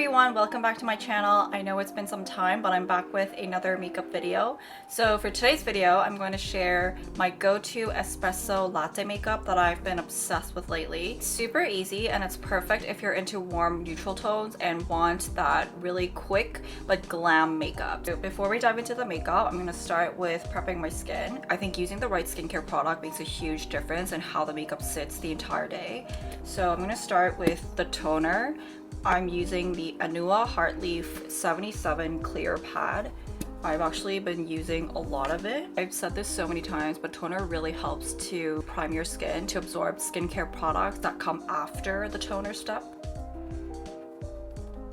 everyone, welcome back to my channel. I know it's been some time, but I'm back with another makeup video. So for today's video, I'm going to share my go-to espresso latte makeup that I've been obsessed with lately. It's super easy and it's perfect if you're into warm neutral tones and want that really quick but glam makeup. So before we dive into the makeup, I'm going to start with prepping my skin. I think using the right skincare product makes a huge difference in how the makeup sits the entire day. So I'm going to start with the toner. I'm using the Anua Heartleaf 77 Clear Pad. I've actually been using a lot of it. I've said this so many times, but toner really helps to prime your skin to absorb skincare products that come after the toner step.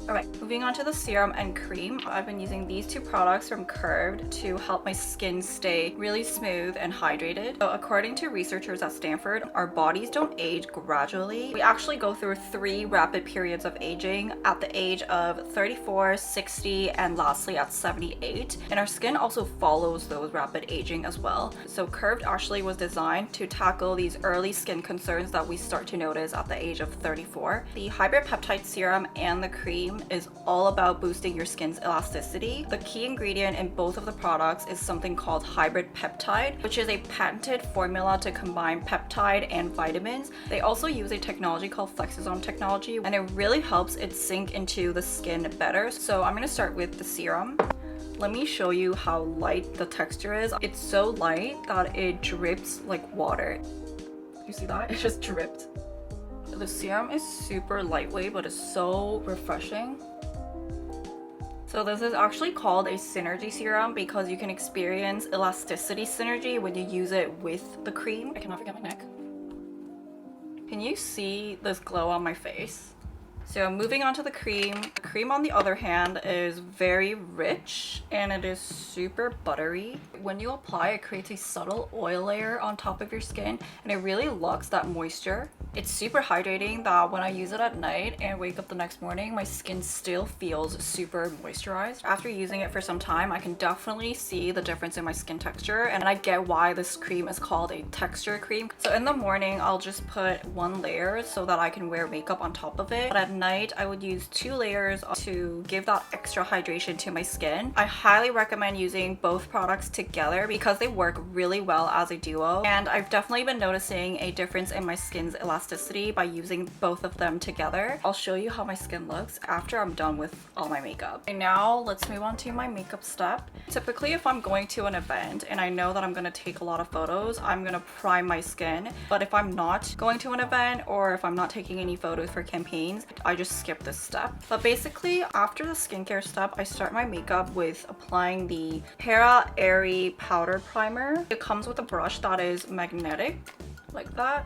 Alright, moving on to the serum and cream. I've been using these two products from KURVED to help my skin stay really smooth and hydrated. So according to researchers at Stanford, our bodies don't age gradually. We actually go through 3 rapid periods of aging at the age of 34, 60, and lastly at 78. And our skin also follows those rapid aging as well. So KURVED actually was designed to tackle these early skin concerns that we start to notice at the age of 34. The hybrid peptide serum and the cream is all about boosting your skin's elasticity. The key ingredient in both of the products is something called hybrid peptide, which is a patented formula to combine peptide and vitamins. They also use a technology called Flexosome technology, and it really helps it sink into the skin better. So I'm going to start with the serum. Let me show you how light the texture is. It's so light that it drips like water. You see that? It just dripped. The serum is super lightweight, but it's so refreshing. So this is actually called a synergy serum because you can experience elasticity synergy when you use it with the cream. I cannot forget my neck. Can you see this glow on my face? So moving on to the cream. The cream on the other hand is very rich and it is super buttery. When you apply, it creates a subtle oil layer on top of your skin and it really locks that moisture. It's super hydrating that when I use it at night and wake up the next morning, my skin still feels super moisturized. After using it for some time, I can definitely see the difference in my skin texture, and I get why this cream is called a texture cream. So in the morning, I'll just put 1 layer so that I can wear makeup on top of it. But at night, I would use 2 layers to give that extra hydration to my skin. I highly recommend using both products together because they work really well as a duo. And I've definitely been noticing a difference in my skin's elasticity by using both of them together. I'll show you how my skin looks after I'm done with all my makeup. And now let's move on to my makeup step. Typically, if I'm going to an event and I know that I'm going to take a lot of photos, I'm going to prime my skin. But if I'm not going to an event or if I'm not taking any photos for campaigns, I just skip this step. But basically, after the skincare step, I start my makeup with applying the Hera Airy Powder Primer. It comes with a brush that is magnetic, like that.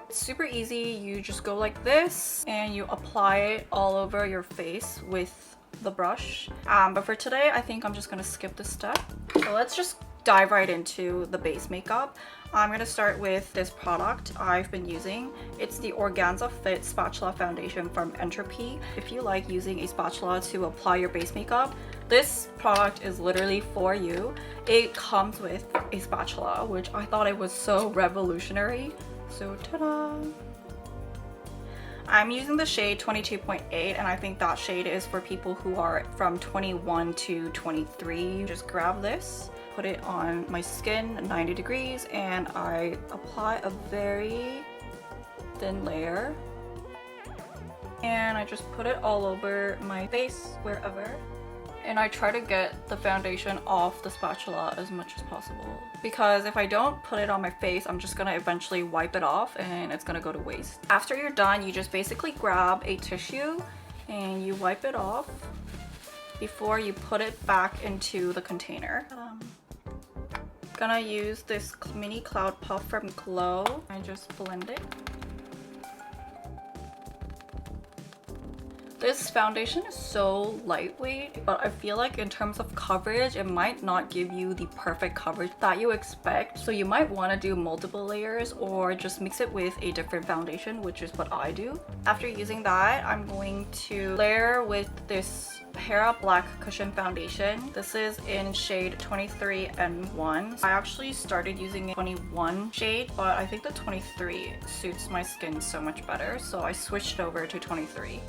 It's super easy. You just go like this and you apply it all over your face with the brush. But for today, I think I'm just gonna skip this step. So let's just dive right into the base makeup. I'm gonna start with this product I've been using. It's the Organza Fit Spatula Foundation from Entropy. If you like using a spatula to apply your base makeup, this product is literally for you. It comes with a spatula, which I thought it was so revolutionary. So ta-da! I'm using the shade 22.8 and I think that shade is for people who are from 21 to 23. Just grab this, put it on my skin 90 degrees, and I apply a very thin layer. And I just put it all over my face, wherever. And I try to get the foundation off the spatula as much as possible. Because if I don't put it on my face, I'm just gonna eventually wipe it off and it's gonna go to waste. After you're done, you just basically grab a tissue and you wipe it off before you put it back into the container. Gonna use this mini cloud puff from Glow. I just blend it. This foundation is so lightweight, but I feel like in terms of coverage, it might not give you the perfect coverage that you expect. So you might want to do multiple layers or just mix it with a different foundation, which is what I do. After using that, I'm going to layer with this Hera Black Cushion Foundation. This is in shade 23 and 1. I actually started using a 21 shade, but I think the 23 suits my skin so much better, so I switched over to 23.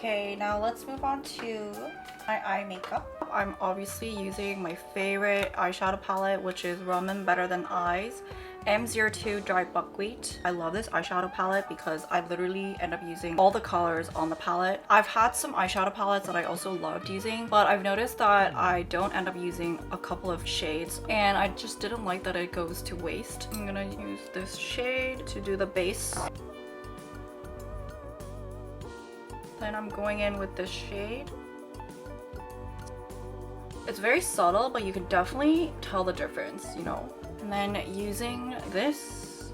Okay, now let's move on to my eye makeup. I'm obviously using my favorite eyeshadow palette, which is Ramen Better Than Eyes M02 Dry Buckwheat. I love this eyeshadow palette because I literally end up using all the colors on the palette. I've had some eyeshadow palettes that I also loved using, but I've noticed that I don't end up using a couple of shades, and I just didn't like that it goes to waste. I'm gonna use this shade to do the base. Then I'm going in with this shade. It's very subtle, but you can definitely tell the difference, you know. And then using this,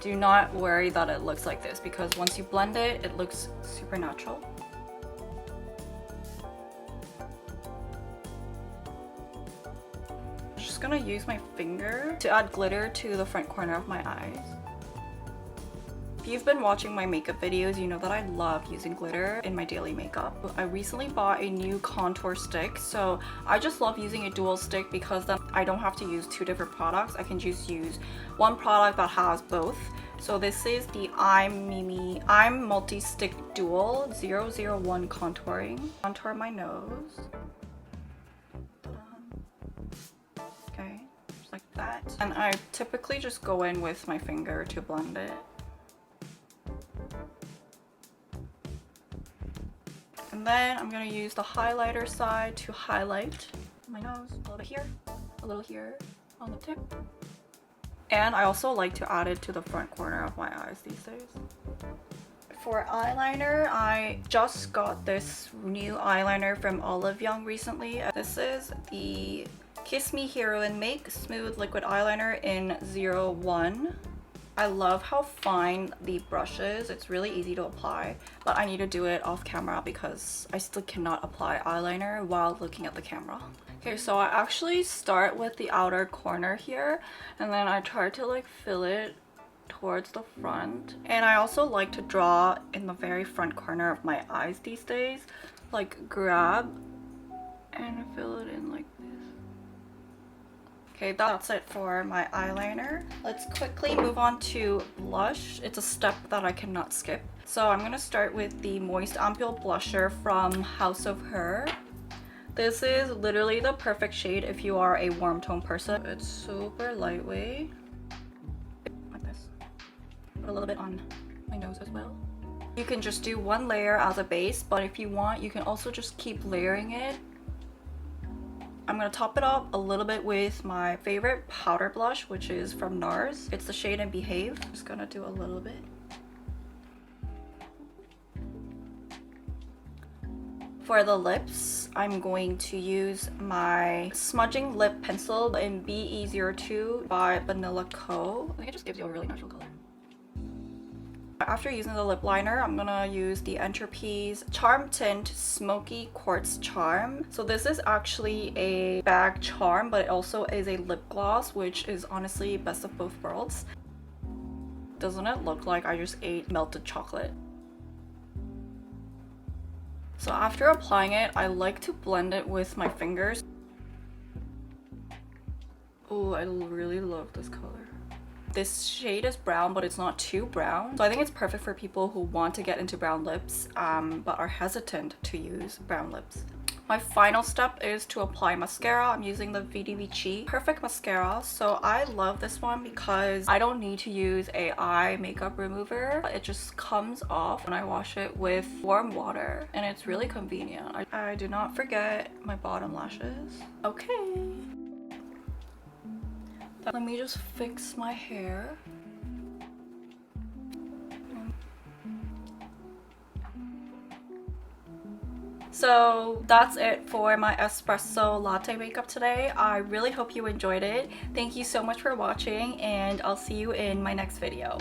do not worry that it looks like this because once you blend it, it looks super natural. I'm just gonna use my finger to add glitter to the front corner of my eyes. If you've been watching my makeup videos, you know that I love using glitter in my daily makeup. I recently bought a new contour stick, so I just love using a dual stick because then I don't have to use two different products. I can just use one product that has both. So this is the I'm Multi-Stick Dual 001 Contouring. Contour my nose. Okay, just like that. And I typically just go in with my finger to blend it. And then I'm gonna use the highlighter side to highlight my nose, a little bit here, a little here on the tip. And I also like to add it to the front corner of my eyes these days. For eyeliner, I just got this new eyeliner from Olive Young recently. This is the Kiss Me Hero and Make Smooth Liquid Eyeliner in 01. I love how fine the brush is. It's really easy to apply, but I need to do it off camera because I still cannot apply eyeliner while looking at the camera. Okay, so I actually start with the outer corner here, and then I try to like fill it towards the front. And I also like to draw in the very front corner of my eyes these days. Like grab and fill it in like this. Okay, that's it for my eyeliner. Let's quickly move on to blush. It's a step that I cannot skip. So I'm gonna start with the Moist Ampoule Blusher from House of Her. This is literally the perfect shade if you are a warm tone person. It's super lightweight. Like this. Put a little bit on my nose as well. You can just do one layer as a base, but if you want, you can also just keep layering it. I'm gonna top it up a little bit with my favorite powder blush, which is from NARS. It's the shade in Behave. Just gonna do a little bit. For the lips, I'm going to use my smudging lip pencil in BE02 by Vanilla Co. I think it just gives you a really natural color. After using the lip liner, I'm gonna use the Entropi's Charm Tint Smoky Quartz Charm. So this is actually a bag charm, but it also is a lip gloss, which is honestly best of both worlds. Doesn't it look like I just ate melted chocolate? So after applying it, I like to blend it with my fingers. Oh, I really love this color. This shade is brown, but it's not too brown. So I think it's perfect for people who want to get into brown lips, but are hesitant to use brown lips. My final step is to apply mascara. I'm using the VD Vici Perfect Mascara. So I love this one because I don't need to use a eye makeup remover. It just comes off when I wash it with warm water, and it's really convenient. I do not forget my bottom lashes. Okay. Let me just fix my hair. So that's it for my espresso latte makeup today. I really hope you enjoyed it. Thank you so much for watching, and I'll see you in my next video.